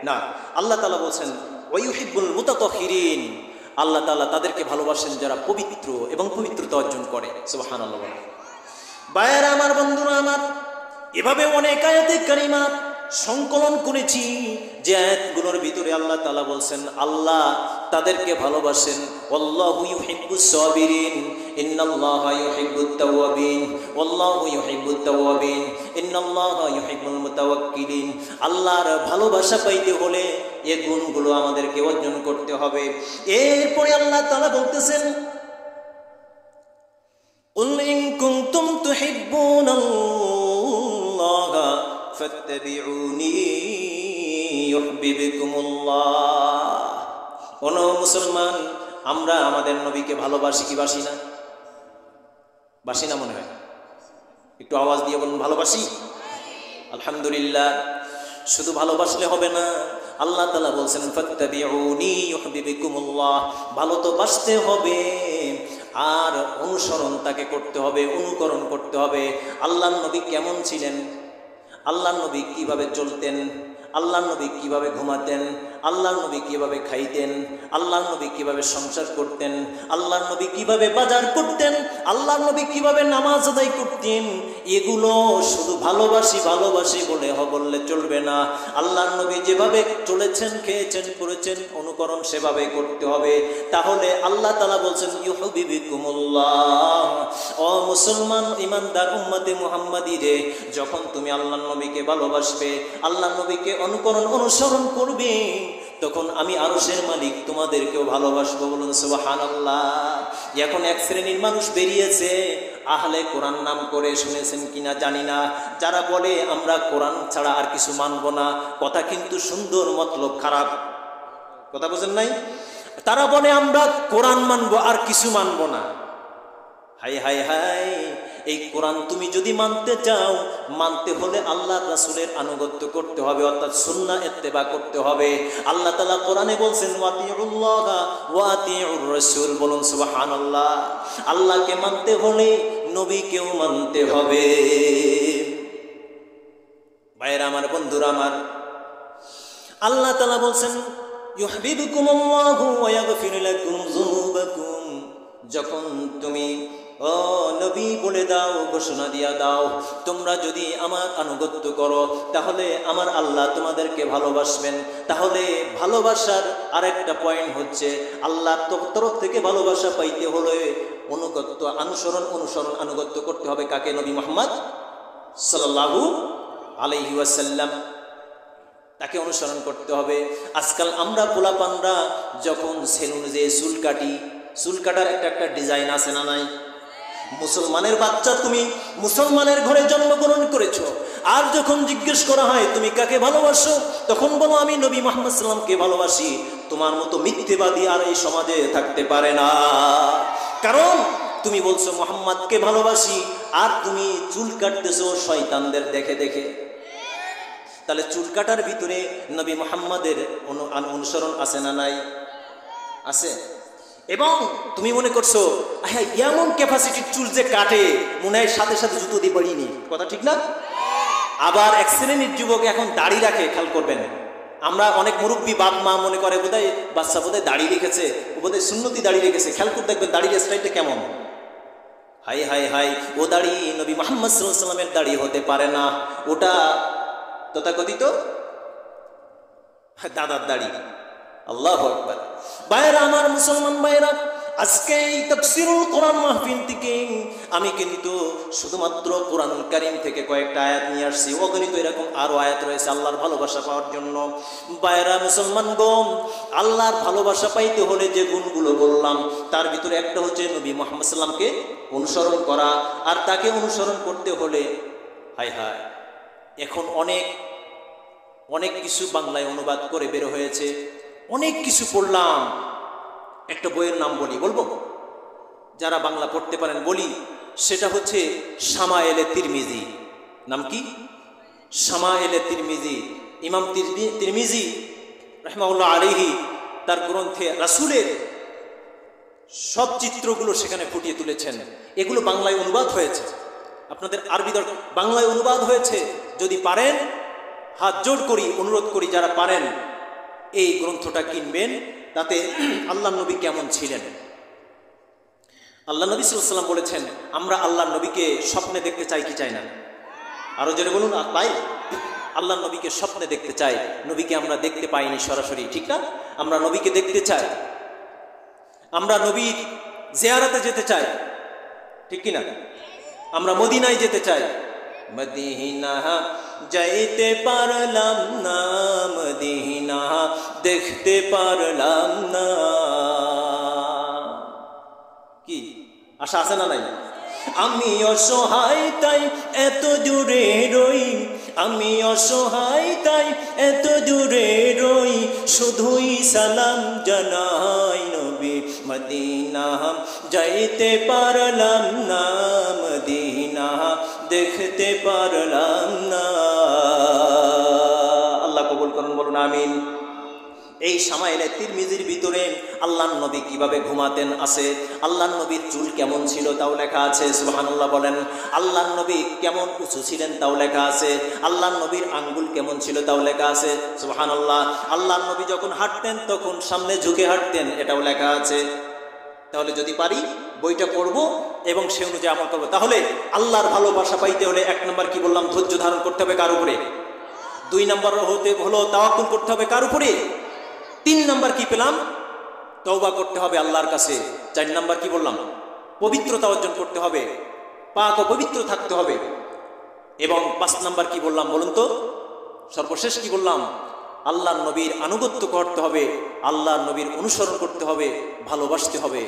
Speaker 1: না। আল্লাহ তাআলা বলছেন ওয়া ইউহিব্বুল মুতাতাহহিরিন। আল্লাহ তাআলা তাদেরকে ভালোবাসেন যারা পবিত্র এবং পবিত্রতা অর্জন করে। সুবহানাল্লাহ। ভাইয়েরা আমার, বন্ধুরা আমার, এভাবে অনেক আয়াতে কারিমা সংকলন করেছি যে আয়াতগুলোর ভিতরে আল্লাহ তাআলা বলছেন আল্লাহ তাদেরকে ভালোবাসেন। আল্লাহু ইউহিব্বুস সাবিরিন ইন্নাল্লাহা ইউহিব্বুত তাওয়াবিন আল্লাহু ইউহিব্বুত তাওয়াবিন ইন্নাল্লাহা ইউহিব্বুল মুতাওয়াক্কিলিন। আল্লাহর ভালোবাসা পাইতে হলে এই গুণগুলো আমাদেরকে অর্জন করতে হবে। এরপরে আল্লাহ তাআলা বলতেছেন কুল ইন কুনতুম তুহিব্বুনাল্লাহা ফাত্তাবিউনি ইউহিব্বুকুমুল্লাহ। কোন মুসলমান, আমরা আমাদের নবীকে ভালোবাসি কি বাসি না? বাসি না মনে হয়? একটু আওয়াজ দিয়ে বলুন ভালোবাসি। আলহামদুলিল্লাহ। শুধু ভালোবাসলে হবে না, আল্লাহ তাআলা বলছেন ফাত্তাবিউনি ইউহিব্বুকুমুল্লাহ। ভালো তো বাসতে হবে আর অনুসরণ তাকে করতে হবে, অনুকরণ করতে হবে। আল্লাহর নবী কেমন ছিলেন, আল্লাহর নবী কিভাবে চলতেন, আল্লাহর নবী কিভাবে ঘুমাতেন, আল্লাহর নবী কিভাবে খাইতেন, আল্লাহর নবী কিভাবে সংসার করতেন, আল্লাহর নবী কিভাবে বাজার করতেন, আল্লাহর নবী কিভাবে নামাজ আদায় করতেন, এগুলো শুধু ভালোবাসি ভালোবাসি বললে চলবে না। আল্লাহর নবী যেভাবে চলেছেন, খেয়েছেন, করেছেন, অনুকরণ সেভাবে করতে হবে। তাহলে আল্লাহ তাআলা বলছেন ইউহিব্বুকুমুল্লাহ। ও মুসলমান ইমানদার উম্মতে মুহাম্মাদি রে, যখন তুমি আল্লাহর নবীকে ভালোবাসবে, আল্লাহর নবীকে অনুকরণ অনুসরণ করবে, তখন আমি আরশের মালিক তোমাদেরকেও ভালোবাসবো। বলুন সুবহানাল্লাহ। এখন এক শ্রেণীর মানুষ বেরিয়েছে আহলে কোরআন নাম করে, শুনেছেন কিনা জানি না, যারা বলে আমরা কোরআন ছাড়া আর কিছু মানব না। কথা কিন্তু সুন্দর, মতলব খারাপ। কথা বুঝেন নাই? তারা বলে আমরা কোরআন মানব আর কিছু মানব না। হাই হাই হাই, এই কোরআন তুমি যদি মানতে চাও, মানতে হলে আল্লাহর রাসূলের আনুগত্য করতে হবে, অর্থাৎ সুন্নাহ ইত্তেবা করতে হবে। আল্লাহ তাআলা কোরআনে বলছেন ওয়াতিউল্লাহা ওয়া আতিউর রাসূল। বলুন সুবহানাল্লাহ। আল্লাহকে মানতে হলে নবীকেও মানতে হবে। ভাইরা আমার, বন্ধুরা আমার, আল্লাহ তাআলা বলছেন ইউহিব্বুকুমুল্লাহু ওয়া ইয়াগফির লাকুম যুনুবাকুম। যখন তুমি ও নবী বলে দাও, ঘোষণা দিয়া দাও, তোমরা যদি আমার আনুগত্য করো তাহলে আমার আল্লাহ তোমাদেরকে ভালোবাসবেন। তাহলে ভালোবাসার আরেকটা পয়েন্ট হচ্ছে, আল্লাহর তরফ থেকে ভালোবাসা পাইতে হলে অনুগত্য আনুগত্য করতে হবে কাকে? নবী মুহাম্মদ সাল্লাল্লাহু আলাইহি ওয়াসাল্লাম, তাকে অনুসরণ করতে হবে। আজকাল আমরা পোলাপানরা যখন সেলুনে যে চুল কাটার একটা ডিজাইন আছে না নাই? মুসলমানের বাচ্চা, তুমি মুসলমানের ঘরে জন্মগ্রহণ করেছো, আর যখন জিজ্ঞেস করা হয় তুমি কাকে ভালোবাসো, তখন বলো আমি নবী মুহাম্মদ সাল্লামকে ভালোবাসি। তোমার মতো মিথ্যেবাদী আর এই সমাজে থাকতে পারে না। কারণ তুমি বলছো মুহাম্মদকে ভালোবাসি, আর তুমি চুল কাটতেছো শয়তানদের দেখে দেখে। তাহলে চুল কাটার ভিতরে নবী মুহাম্মাদের অনুসরণ আছে না নাই? আছে। এবং তুমি মনে করছো হ্যাঁ এমন ক্যাপাসিটির চুল যে কাটে, মনে হয় সাথে সাথে জুতো দিয়ে বাড়িয়ে নি, কথা ঠিক না? আবার এক শ্রেণীর যুবক এখন দাড়ি রাখে, খেয়াল করবেন। আমরা অনেক মুরব্বী বাপ মা মনে করে বোধহয় বাচ্চা বোধহয় দাড়ি রেখেছে, ও বোধহয় সুন্নতি দাড়ি রেখেছে। খেয়াল করে দেখবেন দাড়ির স্টাইলটা কেমন। হাই হাই হাই, ও দাড়ি নবী মুহাম্মদ সাল্লাল্লাহু আলাইহি ওয়াসাল্লামের দাড়ি হতে পারে না, ওটা তথাকথিত দাদার দাড়ি। আল্লাহু আকবার। ভাইরা আমার, মুসলমান ভাইরা, আজকে এই তাফসীরুল কোরআন মাহফিল থেকে আমি কিন্তু শুধুমাত্র কোরআনুল কারীম থেকে কয়েকটা আয়াত নিয়ে আসছি। অগণিত এরকম আরো আয়াত রয়েছে আল্লাহর ভালোবাসা পাওয়ার জন্য। ভাইরা মুসলমানগণ, আল্লাহর ভালোবাসা পাইতে হলে যে গুণগুলো বললাম তার ভিতরে একটা হচ্ছে নবী মুহাম্মদ সাল্লামকে অনুসরণ করা। আর তাকে অনুসরণ করতে হলে হায় হায়, এখন অনেক কিছু বাংলায় অনুবাদ করে বের হয়েছে, অনেক কিছু পড়লাম। একটা বইয়ের নাম বলবো, যারা বাংলা পড়তে পারেন বলি, সেটা হচ্ছে শামায়েলে তিরমিজি। নাম কি? শামায়েলে তিরমিজি। ইমাম তিরমিজি রাহমাতুল্লাহ আলাইহি তার গ্রন্থে রাসূলের সব চিত্রগুলো সেখানে ফুটিয়ে তুলেছেন। এগুলো বাংলায় অনুবাদ হয়েছে, আপনাদের আরবি বাংলায় অনুবাদ হয়েছে। যদি পারেন, হাত জোড় করি, অনুরোধ করি, যারা পারেন এই গ্রন্থটা কিনবেন। তাতে আল্লাহ নবী কেমন ছিলেন, আল্লাহ নবী সাল্লাল্লাহু আলাইহি ওয়াসাল্লাম বলেছেন, আমরা আল্লাহ নবীকে স্বপ্নে দেখতে চাই কি চাই না? আরো জোরে বলুন। তাই আল্লাহ নবীকে স্বপ্নে দেখতে চাই। নবীকে আমরা দেখতে পাইনি সরাসরি, ঠিক না? আমরা নবীকে দেখতে চাই, আমরা নবীর জিয়ারতে যেতে চাই, ঠিক কিনা? আমরা মদিনায় যেতে চাই। মদিনা যাইতে পারলাম না, মদিনা দেখতে পারলাম না। কি আশা আছে না নাই? আমি অসহায় তাই এত দূরে রই, আমি অসহায় তাই এত দূরে রই, শুধুই সালাম জানাই নবী মদিনা যাইতে পারলাম না, মদিনা দেখতে পারলাম না। আল্লাহ কবুল করুন, বলুন আমিন। এই শামায়েলে তিরমিজির ভিতরে আল্লাহর নবী কিভাবে ঘুমাতেন আছে, আল্লাহর নবীর চুল কেমন ছিল তাও লেখা আছে, সুবহানাল্লাহ বলেন। আল্লাহর নবী কেমন উঁচু ছিলেন তাও লেখা আছে, আল্লাহর নবীর আঙ্গুল কেমন ছিল তাও লেখা আছে, সুবহানাল্লাহ। আল্লাহর নবী যখন হাঁটতেন তখন সামনে ঝুঁকে হাঁটতেন, এটাও লেখা আছে। তাহলে যদি পারি বইটা পড়বো এবং সে অনুযায়ী আমল করবো। তাহলে আল্লাহর ভালোবাসা পাইতে হলে 1 নম্বর কি বললাম? ধৈর্য ধারণ করতে হবে কার উপরে? 2 নম্বর হলো তাওয়াক্কুল করতে হবে কার উপরে? 3 নম্বর কি পেলাম? তওবা করতে হবে আল্লাহর কাছে। 4 নম্বর কি বললাম? পবিত্রতা অর্জন করতে হবে, পাক ও পবিত্র থাকতে হবে। এবং 5 নম্বর কি বললাম বলুন তো? সর্বশেষ কি বললাম? আল্লাহর নবীর আনুগত্য করতে হবে, আল্লাহর নবীর অনুসরণ করতে হবে, ভালোবাসতে হবে,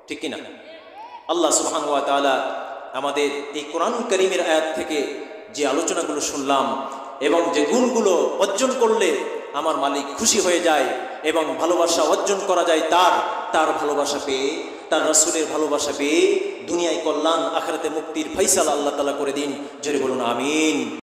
Speaker 1: ঠিক কিনা? আল্লাহ সুবহানাহু ওয়া তাআলা আমাদের এই কোরআনুল কারীমের আয়াত থেকে যে আলোচনাগুলো শুনলাম এবং যে গুণগুলো অর্জন করলে আমার মালিক খুশি হয়ে যায় এবং ভালোবাসা অর্জন করা যায়, তার ভালোবাসা পেয়ে, তার রাসূলের ভালোবাসা পেয়ে দুনিয়ায় কল্যাণ, আখিরাতে মুক্তির ফয়সালা আল্লাহ তাআলা করে দিন। জোরে বলুন আমিন।